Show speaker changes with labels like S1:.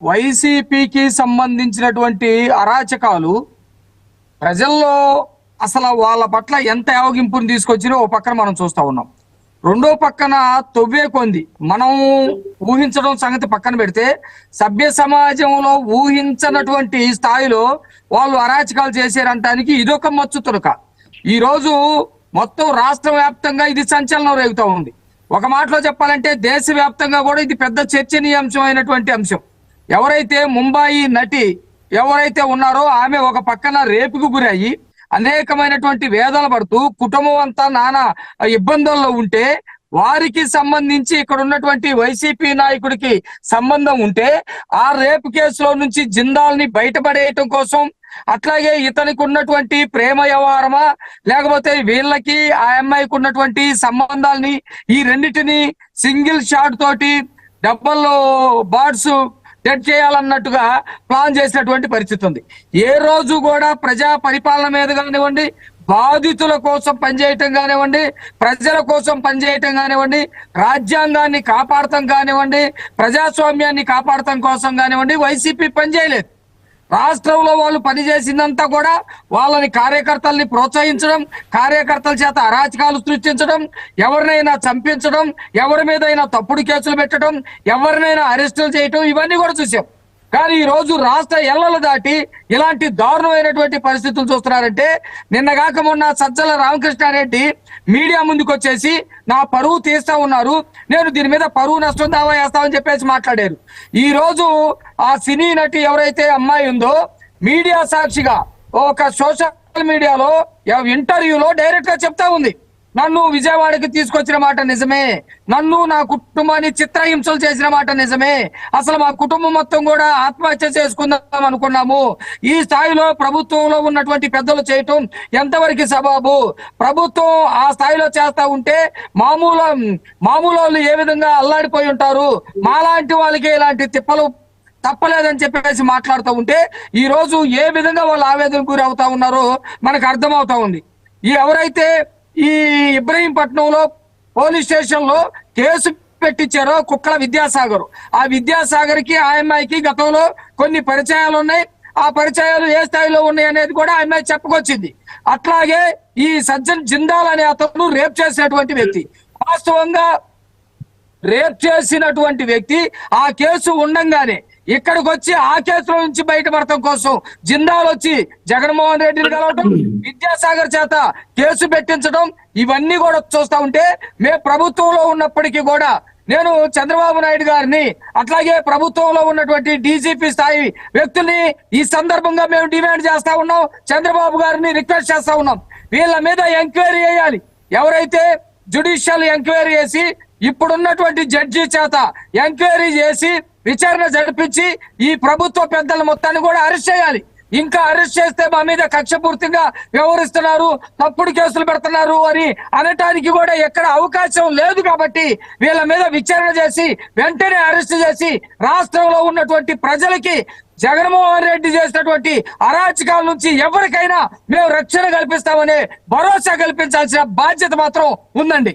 S1: వైసీపీకి సంబంధించినటువంటి అరాచకాలు ప్రజల్లో అసలు వాళ్ళ పట్ల ఎంత యావగింపుని తీసుకొచ్చినా ఓ పక్కన మనం చూస్తా ఉన్నాం. రెండో పక్కన తొవ్వే కొంది మనం ఊహించడం సంగతి పక్కన పెడితే సభ్య సమాజంలో ఊహించనటువంటి స్థాయిలో వాళ్ళు అరాచకాలు చేశారంటానికి ఇదొక మచ్చు తునక. ఈ రోజు మొత్తం రాష్ట్ర వ్యాప్తంగా ఇది సంచలనం రేగుతూ ఉంది. ఒక మాటలో చెప్పాలంటే దేశవ్యాప్తంగా కూడా ఇది పెద్ద చర్చనీయాంశమైనటువంటి అంశం. ఎవరైతే ముంబాయి నటి ఎవరైతే ఉన్నారో ఆమె ఒక పక్కన రేపుకు గురయ్యి అనేకమైనటువంటి వేదనలు పడుతూ కుటుంబం అంతా నానా ఇబ్బందుల్లో ఉంటే, వారికి సంబంధించి ఇక్కడ ఉన్నటువంటి వైసీపీ నాయకుడికి సంబంధం ఉంటే ఆ రేపు కేసులో నుంచి జిందాల్ని బయటపడేయటం కోసం, అట్లాగే ఇతనికి ఉన్నటువంటి ప్రేమ వ్యవహారమా లేకపోతే వీళ్ళకి ఆ అమ్మాయికి ఉన్నటువంటి సంబంధాలని ఈ రెండింటిని సింగిల్ షాట్ తోటి డబల్ బార్డ్స్ డెడ్ చేయాలన్నట్టుగా ప్లాన్ చేసినటువంటి పరిస్థితి ఉంది. ఏ రోజు కూడా ప్రజా పరిపాలన మీద కానివ్వండి, బాధితుల కోసం పనిచేయటం కానివ్వండి, ప్రజల కోసం పనిచేయటం కానివ్వండి, రాజ్యాంగాన్ని కాపాడటం కానివ్వండి, ప్రజాస్వామ్యాన్ని కాపాడటం కోసం కానివ్వండి వైసీపీ పనిచేయలేదు. రాష్ట్రంలో వాళ్ళు పనిచేసిందంతా కూడా వాళ్ళని కార్యకర్తల్ని ప్రోత్సహించడం, కార్యకర్తల చేత అరాచకాలు సృష్టించడం, ఎవరినైనా చంపించడం, ఎవరి మీదైనా తప్పుడు కేసులు పెట్టడం, ఎవరినైనా అరెస్టులు చేయటం, ఇవన్నీ కూడా చూసాం. కానీ ఈ రోజు రాష్ట్ర ఎల్లలు దాటి ఇలాంటి దారుణమైనటువంటి పరిస్థితులు చూస్తున్నారంటే, నిన్నగాక మొన్న సజ్జల రామకృష్ణారెడ్డి మీడియా ముందుకు వచ్చేసి నా పరువు తీస్తా ఉన్నారు, నేను దీని మీద పరువు నష్టం దావా వేస్తామని చెప్పేసి మాట్లాడారు. ఈ రోజు ఆ సినీ నటి ఎవరైతే అమ్మాయి ఉందో మీడియా సాక్షిగా ఒక సోషల్ మీడియాలో ఇంటర్వ్యూలో డైరెక్ట్ గా చెప్తా ఉంది, నన్ను విజయవాడకి తీసుకొచ్చిన మాట నిజమే, నన్ను నా కుటుంబాన్ని చిత్రహింసలు చేసిన మాట నిజమే, అసలు మా కుటుంబం మొత్తం కూడా ఆత్మహత్య చేసుకుందాం అనుకున్నాము, ఈ స్థాయిలో ప్రభుత్వంలో ఉన్నటువంటి పెద్దలు చేయటం ఎంతవరకు సబాబు, ప్రభుత్వం ఆ స్థాయిలో చేస్తా ఉంటే మామూలు వాళ్ళు ఏ విధంగా అల్లాడిపోయి ఉంటారు, మాలాంటి వాళ్ళకి ఇలాంటి తిప్పలు తప్పలేదని చెప్పేసి మాట్లాడుతూ ఉంటే ఈ రోజు ఏ విధంగా వాళ్ళు ఆవేదనకు గురి అవుతా ఉన్నారో మనకు అర్థమవుతా ఉంది. ఎవరైతే ఈ ఇబ్రహీంపట్నంలో పోలీస్ స్టేషన్ లో కేసు పెట్టించారో కుక్కల విద్యాసాగర్, ఆ విద్యాసాగర్ కి ఆ అమ్మాయికి గతంలో కొన్ని పరిచయాలు ఉన్నాయి, ఆ పరిచయాలు ఏ స్థాయిలో ఉన్నాయి అనేది కూడా ఆ అమ్మాయి చెప్పుకొచ్చింది. అట్లాగే ఈ సజ్జన్ జిందాల్ అనే అతను రేప్ చేసినటువంటి వ్యక్తి, వాస్తవంగా రేప్ చేసినటువంటి వ్యక్తి ఆ కేసు ఉండంగానే ఇక్కడికి వచ్చి ఆ కేసులో నుంచి బయటపడటం కోసం జిందాల్ వచ్చి జగన్మోహన్ రెడ్డిని కలవటం, విద్యాసాగర్ చేత కేసు పెట్టించడం, ఇవన్నీ కూడా చూస్తా ఉంటే మేము ప్రభుత్వంలో ఉన్నప్పటికీ కూడా నేను చంద్రబాబు నాయుడు గారిని అట్లాగే ప్రభుత్వంలో ఉన్నటువంటి డీజీపీ స్థాయి వ్యక్తుల్ని ఈ సందర్భంగా మేము డిమాండ్ చేస్తా ఉన్నాం, చంద్రబాబు గారిని రిక్వెస్ట్ చేస్తా ఉన్నాం, వీళ్ళ మీద ఎంక్వైరీ చేయాలి. ఎవరైతే జ్యుడిషియల్ ఎంక్వైరీ చేసి ఇప్పుడున్నటువంటి జడ్జి చేత ఎంక్వైరీ చేసి విచారణ జరిపించి ఈ ప్రభుత్వ పెద్దల మొత్తాన్ని కూడా అరెస్ట్ చేయాలి. ఇంకా అరెస్ట్ చేస్తే మా మీద కక్షపూర్తిగా వ్యవహరిస్తున్నారు, తప్పుడు కేసులు పెడుతున్నారు అని అనటానికి కూడా ఎక్కడ అవకాశం లేదు. కాబట్టి వీళ్ళ మీద విచారణ చేసి వెంటనే అరెస్ట్ చేసి రాష్ట్రంలో ఉన్నటువంటి ప్రజలకి జగన్మోహన్ రెడ్డి చేసినటువంటి అరాచకాల నుంచి ఎవరికైనా మేము రక్షణ కల్పిస్తామనే భరోసా కల్పించాల్సిన బాధ్యత మాత్రం ఉందండి.